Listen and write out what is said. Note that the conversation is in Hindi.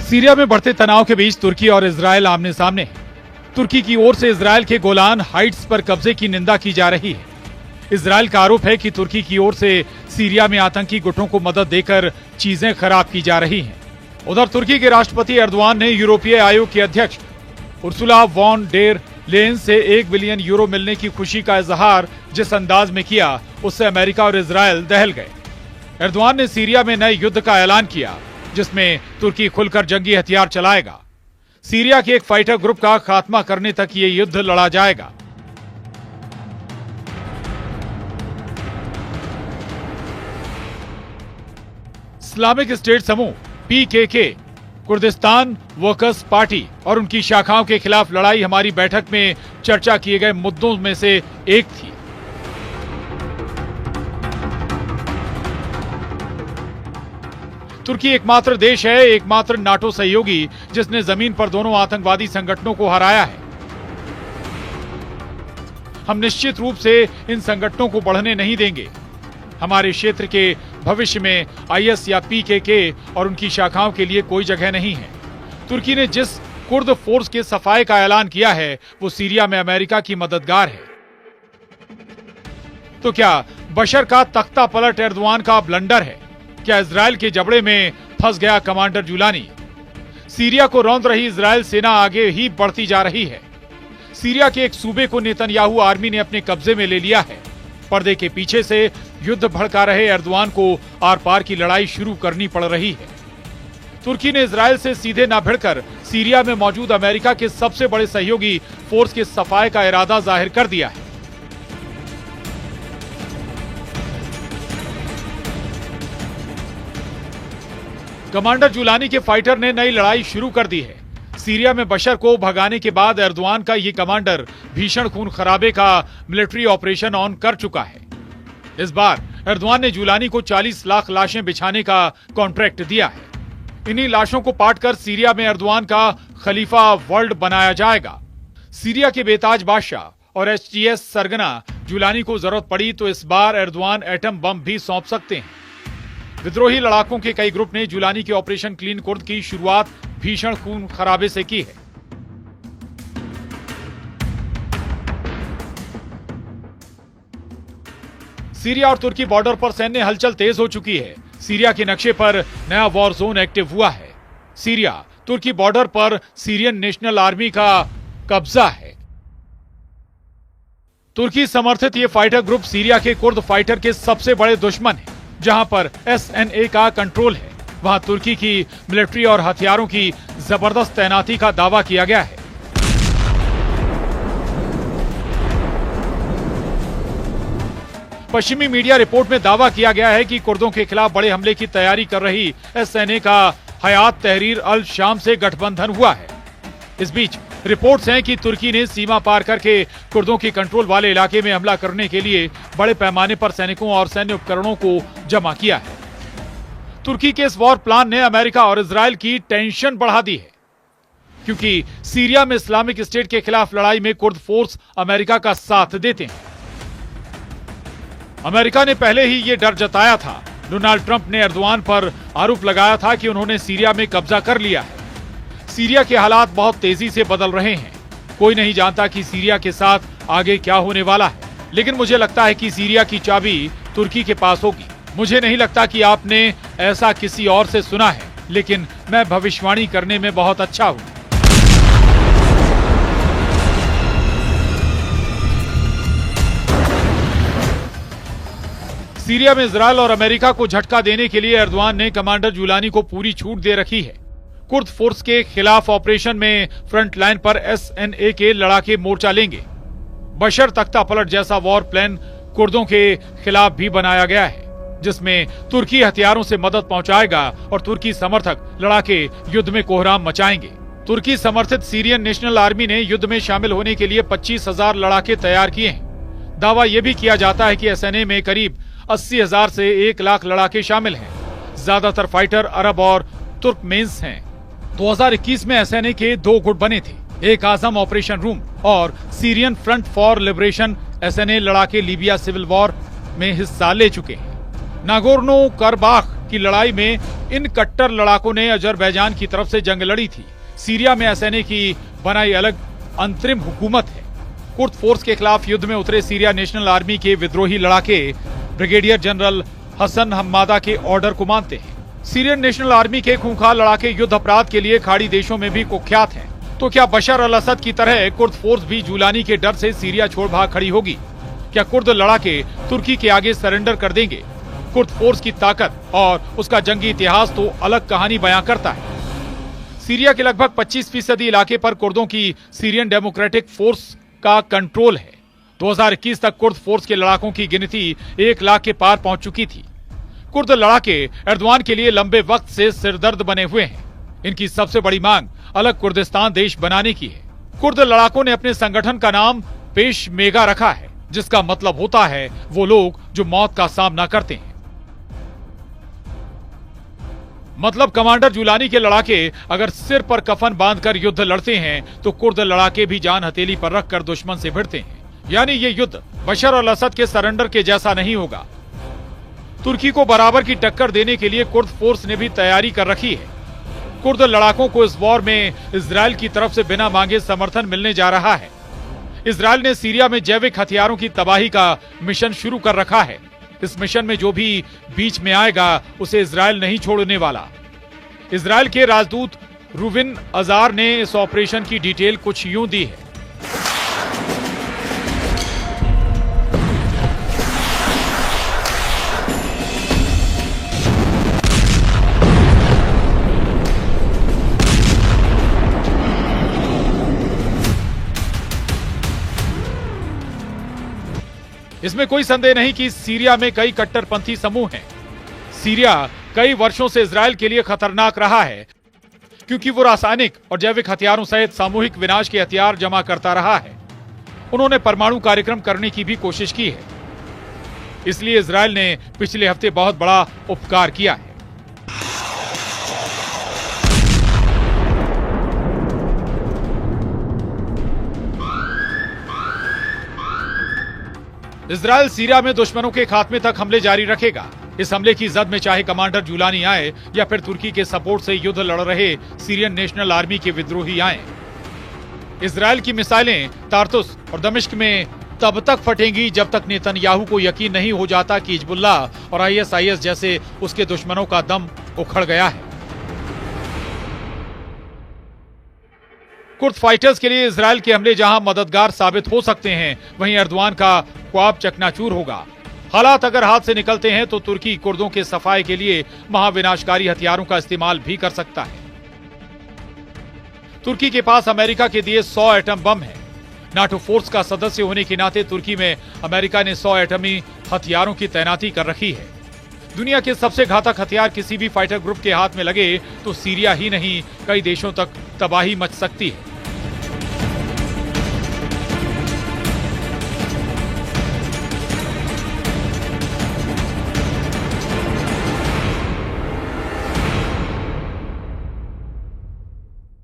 सीरिया में बढ़ते तनाव के बीच तुर्की और इजरायल आमने सामने है। तुर्की की ओर से इजरायल के गोलान हाइट्स पर कब्जे की निंदा की जा रही है। इजरायल का आरोप है कि तुर्की की ओर से सीरिया में आतंकी गुटों को मदद देकर चीजें खराब की जा रही हैं। उधर तुर्की के राष्ट्रपति एर्दोआन ने यूरोपीय आयोग की अध्यक्ष उर्सुला वॉन डेर लेयन से 1 बिलियन यूरो मिलने की खुशी का इजहार जिस अंदाज में किया, उससे अमेरिका और इजरायल दहल गए। एर्दोआन ने सीरिया में नए युद्ध का ऐलान किया, जिसमें तुर्की खुलकर जंगी हथियार चलाएगा। सीरिया के एक फाइटर ग्रुप का खात्मा करने तक ये युद्ध लड़ा जाएगा। इस्लामिक स्टेट समूह PKK, कुर्दिस्तान वर्कर्स पार्टी और उनकी शाखाओं के खिलाफ लड़ाई हमारी बैठक में चर्चा किए गए मुद्दों में से एक थी। तुर्की एकमात्र देश है, एकमात्र नाटो सहयोगी, जिसने जमीन पर दोनों आतंकवादी संगठनों को हराया है। हम निश्चित रूप से इन संगठनों को बढ़ने नहीं देंगे। हमारे क्षेत्र के भविष्य में IS या PKK और उनकी शाखाओं के लिए कोई जगह नहीं है। तुर्की ने जिस कुर्द फोर्स के सफाए का ऐलान किया है, वो सीरिया में अमेरिका की मददगार है। तो क्या बशर का तख्ता पलट एर्दोआन का ब्लंडर है? क्या इजरायल के जबड़े में फंस गया कमांडर जुलानी? सीरिया को रौंद रही इजरायल सेना आगे ही बढ़ती जा रही है। सीरिया के एक सूबे को नेतन्याहू आर्मी ने अपने कब्जे में ले लिया है। पर्दे के पीछे से युद्ध भड़का रहे एर्दोआन को आर पार की लड़ाई शुरू करनी पड़ रही है। तुर्की ने इजरायल से सीधे न भिड़कर सीरिया में मौजूद अमेरिका के सबसे बड़े सहयोगी फोर्स के सफाए का इरादा जाहिर कर दिया है। कमांडर जुलानी के फाइटर ने नई लड़ाई शुरू कर दी है। सीरिया में बशर को भगाने के बाद एर्दोआन का ये कमांडर भीषण खून खराबे का मिलिट्री ऑपरेशन ऑन कर चुका है। इस बार एर्दोआन ने जुलानी को 40 लाख लाशें बिछाने का कॉन्ट्रैक्ट दिया है। इन्हीं लाशों को पाटकर सीरिया में एर्दोआन का खलीफा वर्ल्ड बनाया जाएगा। सीरिया के बेताज बादशाह और HTS सरगना जुलानी को जरूरत पड़ी तो इस बार एर्दोआन एटम बम भी सौंप सकते हैं। विद्रोही लड़ाकों के कई ग्रुप ने जुलानी के ऑपरेशन क्लीन कुर्द की शुरुआत भीषण खून खराबे से की है। सीरिया और तुर्की बॉर्डर पर सैन्य हलचल तेज हो चुकी है। सीरिया के नक्शे पर नया वॉर जोन एक्टिव हुआ है। सीरिया तुर्की बॉर्डर पर सीरियन नेशनल आर्मी का कब्जा है। तुर्की समर्थित ये फाइटर ग्रुप सीरिया के कुर्द फाइटर के सबसे बड़े दुश्मन है। जहां पर SNA का कंट्रोल है, वहां तुर्की की मिलिट्री और हथियारों की जबरदस्त तैनाती का दावा किया गया है। पश्चिमी मीडिया रिपोर्ट में दावा किया गया है कि कुर्दों के खिलाफ बड़े हमले की तैयारी कर रही SNA का हयात तहरीर अल शाम से गठबंधन हुआ है। इस बीच रिपोर्ट्स हैं कि तुर्की ने सीमा पार करके कुर्दों की कंट्रोल वाले इलाके में हमला करने के लिए बड़े पैमाने पर सैनिकों और सैन्य उपकरणों को जमा किया है। तुर्की के इस वॉर प्लान ने अमेरिका और इजरायल की टेंशन बढ़ा दी है, क्योंकि सीरिया में इस्लामिक स्टेट के खिलाफ लड़ाई में कुर्द फोर्स अमेरिका का साथ देते हैं। अमेरिका ने पहले ही ये डर जताया था। डोनाल्ड ट्रंप ने एर्दोआन पर आरोप लगाया था कि उन्होंने सीरिया में कब्जा कर लिया है। सीरिया के हालात बहुत तेजी से बदल रहे हैं। कोई नहीं जानता कि सीरिया के साथ आगे क्या होने वाला है, लेकिन मुझे लगता है कि सीरिया की चाबी तुर्की के पास होगी। मुझे नहीं लगता कि आपने ऐसा किसी और से सुना है, लेकिन मैं भविष्यवाणी करने में बहुत अच्छा हूं। सीरिया में इजरायल और अमेरिका को झटका देने के लिए एर्दोआन ने कमांडर जुलानी को पूरी छूट दे रखी है। कुर्द फोर्स के खिलाफ ऑपरेशन में फ्रंट लाइन पर SNA के लड़ाके मोर्चा लेंगे। बशर तख्ता पलट जैसा वॉर प्लान कुर्दों के खिलाफ भी बनाया गया है, जिसमें तुर्की हथियारों से मदद पहुंचाएगा और तुर्की समर्थक लड़ाके युद्ध में कोहराम मचाएंगे। तुर्की समर्थित सीरियन नेशनल आर्मी ने युद्ध में शामिल होने के लिए 25,000 लड़ाके तैयार किए हैं। दावा यह भी किया जाता है कि SNA में करीब 80,000 से 1 लाख लड़ाके शामिल हैं। ज्यादातर फाइटर अरब और तुर्कमेन्स हैं। 2021 में SNA के 2 गुट बने थे, एक आजम ऑपरेशन रूम और Syrian front for liberation. SNA लड़ाके लीबिया सिविल वॉर में हिस्सा ले चुके हैं। नागोर्नो करबाख की लड़ाई में इन कट्टर लड़ाकों ने अजरबैजान की तरफ से जंग लड़ी थी। सीरिया में एसएनए की बनाई अलग अंतरिम हुकूमत है। कुर्द फोर्स के खिलाफ युद्ध में उतरे सीरिया नेशनल आर्मी के विद्रोही लड़ाके ब्रिगेडियर जनरल हसन हम्मादा के ऑर्डर को मानते हैं। सीरियन नेशनल आर्मी के खूंखार लड़ाके युद्ध अपराध के लिए खाड़ी देशों में भी कुख्यात हैं। तो क्या बशर अल असद की तरह कुर्द फोर्स भी जूलानी के डर से सीरिया छोड़ भाग खड़ी होगी? क्या कुर्द लड़ाके तुर्की के आगे सरेंडर कर देंगे? कुर्द फोर्स की ताकत और उसका जंगी इतिहास तो अलग कहानी बयां करता है। सीरिया के लगभग 25% इलाके पर कुर्दों की सीरियन डेमोक्रेटिक फोर्स का कंट्रोल है। 2021 तक कुर्द फोर्स के लड़ाकों की गिनती 1 लाख के पार पहुंच चुकी थी। कुर्द लड़ाके एर्दवान के लिए लंबे वक्त से सिरदर्द बने हुए हैं। इनकी सबसे बड़ी मांग अलग कुर्दिस्तान देश बनाने की है। कुर्द लड़ाकों ने अपने संगठन का नाम पेशमेगा रखा है, जिसका मतलब होता है वो लोग जो मौत का सामना करते हैं। मतलब कमांडर जुलानी के लड़ाके अगर सिर पर कफन बांधकर युद्ध लड़ते हैं तो कुर्द लड़ाके भी जान हथेली पर रखकर दुश्मन से भिड़ते हैं। यानी ये युद्ध बशर अल असद के सरेंडर के जैसा नहीं होगा। तुर्की को बराबर की टक्कर देने के लिए कुर्द फोर्स ने भी तैयारी कर रखी है। कुर्द लड़ाकों को इस वॉर में इजराइल की तरफ से बिना मांगे समर्थन मिलने जा रहा है। इजराइल ने सीरिया में जैविक हथियारों की तबाही का मिशन शुरू कर रखा है। इस मिशन में जो भी बीच में आएगा उसे इजराइल नहीं छोड़ने वाला। इजराइल के राजदूत रूविन अजार ने इस ऑपरेशन की डिटेल कुछ यूं दी है। इसमें कोई संदेह नहीं कि सीरिया में कई कट्टरपंथी समूह हैं। सीरिया कई वर्षों से इजराइल के लिए खतरनाक रहा है क्योंकि वो रासायनिक और जैविक हथियारों सहित सामूहिक विनाश के हथियार जमा करता रहा है। उन्होंने परमाणु कार्यक्रम करने की भी कोशिश की है। इसलिए इजराइल ने पिछले हफ्ते बहुत बड़ा उपकार किया है। इजराइल सीरिया में दुश्मनों के खात्मे तक हमले जारी रखेगा। इस हमले की जद में चाहे कमांडर जुलानी आए या फिर तुर्की के सपोर्ट से युद्ध लड़ रहे सीरियन नेशनल आर्मी के विद्रोही आए। इजराइल की मिसाइलें तार्तुस और दमिश्क में तब तक फटेंगी जब तक नेतन्याहू को यकीन नहीं हो जाता कि हिजबुल्लाह और आईएसआईएस जैसे उसके दुश्मनों का दम उखड़ गया है। कुर्द फाइटर्स के लिए इजराइल के हमले जहां मददगार साबित हो सकते हैं, वहीं एर्दवान का ख्वाब चकनाचूर होगा। हालात अगर हाथ से निकलते हैं तो तुर्की कुर्दों के सफाए के लिए महाविनाशकारी हथियारों का इस्तेमाल भी कर सकता है। तुर्की के पास अमेरिका के दिए 100 एटम बम है। नाटो फोर्स का सदस्य होने के नाते तुर्की में अमेरिका ने 100 एटमी हथियारों की तैनाती कर रखी है। दुनिया के सबसे घातक हथियार किसी भी फाइटर ग्रुप के हाथ में लगे तो सीरिया ही नहीं कई देशों तक तबाही मच सकती है।